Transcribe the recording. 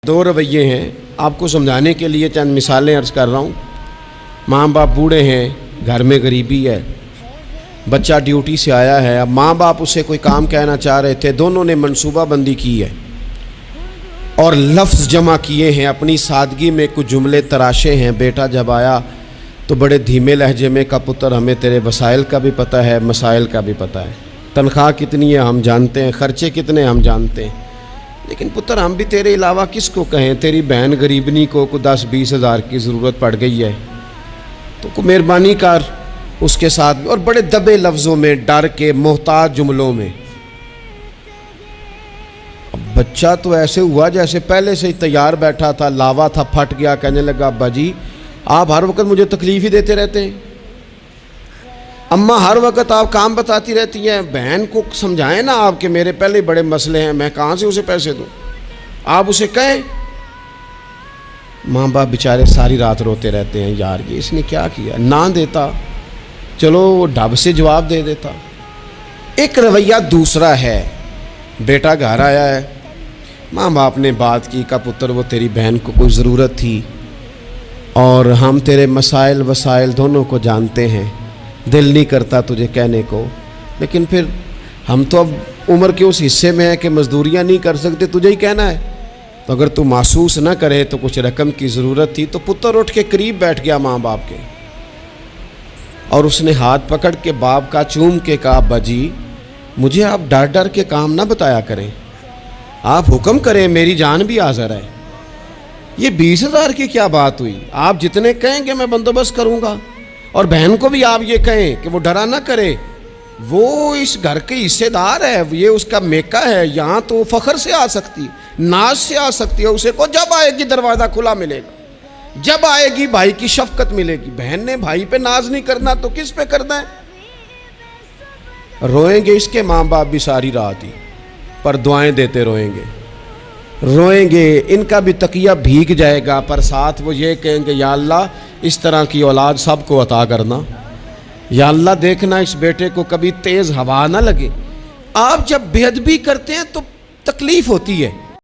دو رویے ہیں، آپ کو سمجھانے کے لیے چند مثالیں عرض کر رہا ہوں۔ ماں باپ بوڑھے ہیں، گھر میں غریبی ہے، بچہ ڈیوٹی سے آیا ہے، اب ماں باپ اسے کوئی کام کہنا چاہ رہے تھے، دونوں نے منصوبہ بندی کی ہے اور لفظ جمع کیے ہیں، اپنی سادگی میں کچھ جملے تراشے ہیں۔ بیٹا جب آیا تو بڑے دھیمے لہجے میں کہا پتر ہمیں تیرے وسائل کا بھی پتہ ہے، مسائل کا بھی پتہ ہے، تنخواہ کتنی ہے ہم جانتے ہیں، خرچے کتنے ہم جانتے ہیں، لیکن پتر ہم بھی تیرے علاوہ کس کو کہیں، تیری بہن غریبنی کو 10-20 ہزار کی ضرورت پڑ گئی ہے تو کو مہربانی کر اس کے ساتھ، اور بڑے دبے لفظوں میں، ڈر کے محتاج جملوں میں۔ اب بچہ تو ایسے ہوا جیسے پہلے سے ہی تیار بیٹھا تھا، لاوا تھا، پھٹ گیا، کہنے لگا ابا جی آپ ہر وقت مجھے تکلیف ہی دیتے رہتے ہیں، اماں ہر وقت آپ کام بتاتی رہتی ہیں، بہن کو سمجھائیں نا آپ کہ میرے پہلے بڑے مسئلے ہیں، میں کہاں سے اسے پیسے دوں، آپ اسے کہیں۔ ماں باپ بیچارے ساری رات روتے رہتے ہیں، یار یہ اس نے کیا کیا، نہ دیتا چلو وہ ڈب سے جواب دے دیتا۔ ایک رویہ دوسرا ہے، بیٹا گھر آیا ہے، ماں باپ نے بات کی، کہا پتر وہ تیری بہن کو کوئی ضرورت تھی اور ہم تیرے مسائل وسائل دونوں کو جانتے ہیں، دل نہیں کرتا تجھے کہنے کو، لیکن پھر ہم تو اب عمر کے اس حصے میں ہیں کہ مزدوریاں نہیں کر سکتے، تجھے ہی کہنا ہے، تو اگر تو محسوس نہ کرے تو کچھ رقم کی ضرورت تھی۔ تو پتر اٹھ کے قریب بیٹھ گیا ماں باپ کے اور اس نے ہاتھ پکڑ کے باپ کا چوم کے کہا ابا جی مجھے آپ ڈر ڈر کے کام نہ بتایا کریں، آپ حکم کریں، میری جان بھی حاضر ہے۔ یہ 20 ہزار کی کیا بات ہوئی، آپ جتنے کہیں گے میں بندوبست کروں گا، اور بہن کو بھی آپ یہ کہیں کہ وہ ڈرا نہ کرے، وہ اس گھر کے حصے دار ہے، یہ اس کا میکا ہے، یہاں تو فخر سے آ سکتی، ناز سے آ سکتی ہے، اسے کو جب آئے گی دروازہ کھلا ملے گا، جب آئے گی بھائی کی شفقت ملے گی۔ بہن نے بھائی پہ ناز نہیں کرنا تو کس پہ کرنا ہے؟ روئیں گے اس کے ماں باپ بھی ساری رات ہی، پر دعائیں دیتے روئیں گے، روئیں گے، ان کا بھی تکیہ بھیگ جائے گا، پر ساتھ وہ یہ کہیں گے یا اللہ اس طرح کی اولاد سب کو عطا کرنا، یا اللہ دیکھنا اس بیٹے کو کبھی تیز ہوا نہ لگے۔ آپ جب بے ادبی کرتے ہیں تو تکلیف ہوتی ہے،